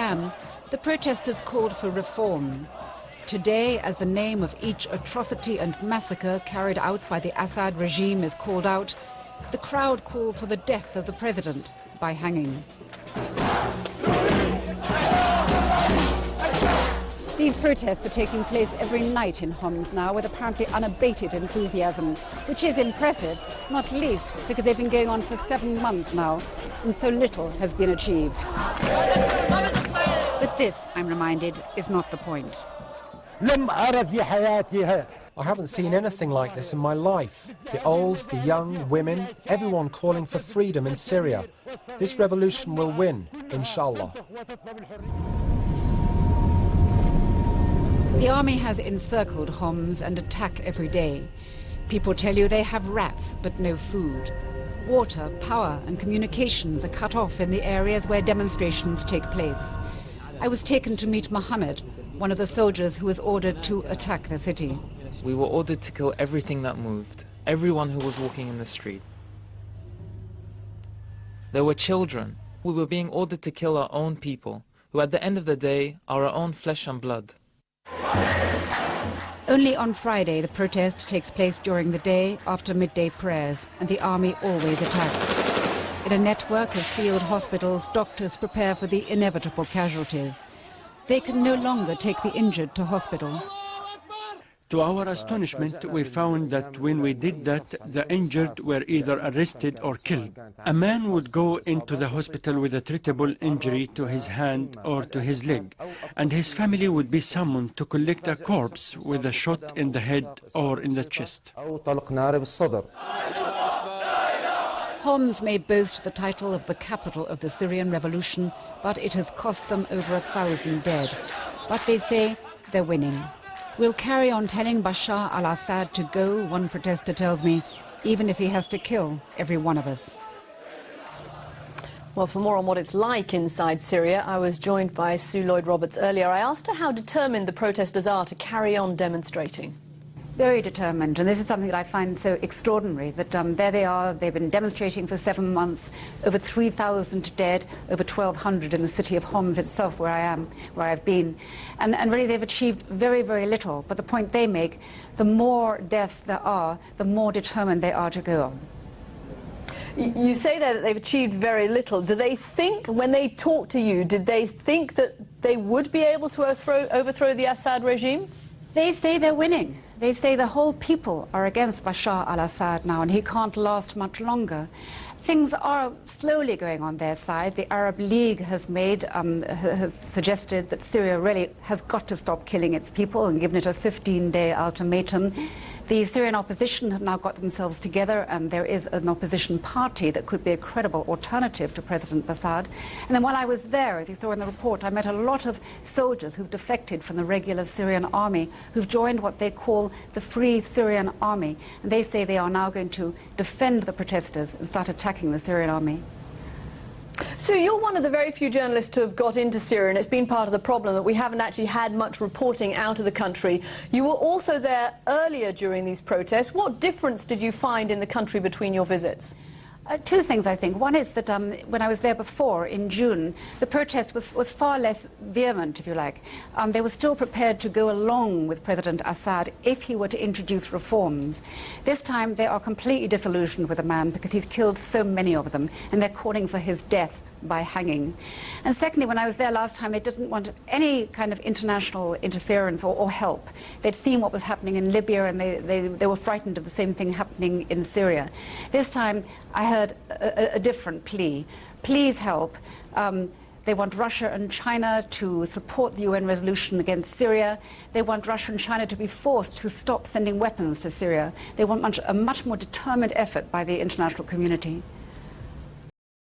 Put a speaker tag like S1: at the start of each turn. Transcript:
S1: The protesters called for reform. Today, as the name of each atrocity and massacre carried out by the Assad regime is called out, the crowd called for the death of the president by hanging. These protests are taking place every night in Homs now with apparently unabated enthusiasm, which is impressive, not least because they've been going on for 7 months now, and so little has been achieved. But this, I'm reminded, is not the point.
S2: I haven't seen anything like this in my life. The old, the young, women, everyone calling for freedom in Syria. This revolution will win, inshallah.
S1: The army has encircled Homs and attack every day. People tell you they have rats but no food. Water, power and communications are cut off in the areas where demonstrations take place. I was taken to meet Mohammed, one of the soldiers who was ordered to attack the city.
S3: We were ordered to kill everything that moved, everyone who was walking in the street. There were children. We were being ordered to kill our own people, who at the end of the day are our own flesh and blood.
S1: Only on Friday the protest takes place during the day after midday prayers, and the army always attacks. In a network of field hospitals, doctors prepare for the inevitable casualties. They can no longer take the injured to hospital.
S4: To our astonishment, we found that when we did that, the injured were either arrested or killed. A man would go into the hospital with a treatable injury to his hand or to his leg, and his family would be summoned to collect a corpse with a shot in the head or in the chest.
S1: Homs may boast the title of the capital of the Syrian revolution, but it has cost them over 1,000 dead. But they say they're winning. We'll carry on telling Bashar al-Assad to go, one protester tells me, even if he has to kill every one of us.
S5: Well, for more on what it's like inside Syria, I was joined by Sue Lloyd-Roberts earlier. I asked her how determined the protesters are to carry on demonstrating.
S1: Very determined, and this is something that I find so extraordinary, that there they are, they've been demonstrating for 7 months, over 3,000 dead, over 1,200 in the city of Homs itself, where I am, where I've been. And really they've achieved very, very little, but the point they make, the more deaths there are, the more determined they are to go on.
S5: You say there that they've achieved very little. Do they think, when they talk to you, did they think that they would be able to overthrow the Assad regime?
S1: They say they're winning. They say the whole people are against Bashar al-Assad now, and he can't last much longer. Things are slowly going on their side. The Arab League has suggested that Syria really has got to stop killing its people and given it a 15-day ultimatum. The Syrian opposition have now got themselves together, and there is an opposition party that could be a credible alternative to President Assad. And then while I was there, as you saw in the report, I met a lot of soldiers who've defected from the regular Syrian army, who've joined what they call the Free Syrian Army. And they say they are now going to defend the protesters and start attacking the Syrian army.
S5: So you're one of the very few journalists who have got into Syria, and it's been part of the problem that we haven't actually had much reporting out of the country. You were also there earlier during these protests. What difference did you find in the country between your visits?
S1: Two things, I think. One is that when I was there before, in June, the protest was far less vehement, if you like. They were still prepared to go along with President Assad if he were to introduce reforms. This time they are completely disillusioned with the man because he's killed so many of them, and they're calling for his death by hanging. And secondly, when I was there last time, they didn't want any kind of international interference or help. They'd seen what was happening in Libya, and they were frightened of the same thing happening in Syria. This time I heard a different plea. Please help. They want Russia and China to support the UN resolution against Syria. They want Russia and China to be forced to stop sending weapons to Syria. They want a much more determined effort by the international community.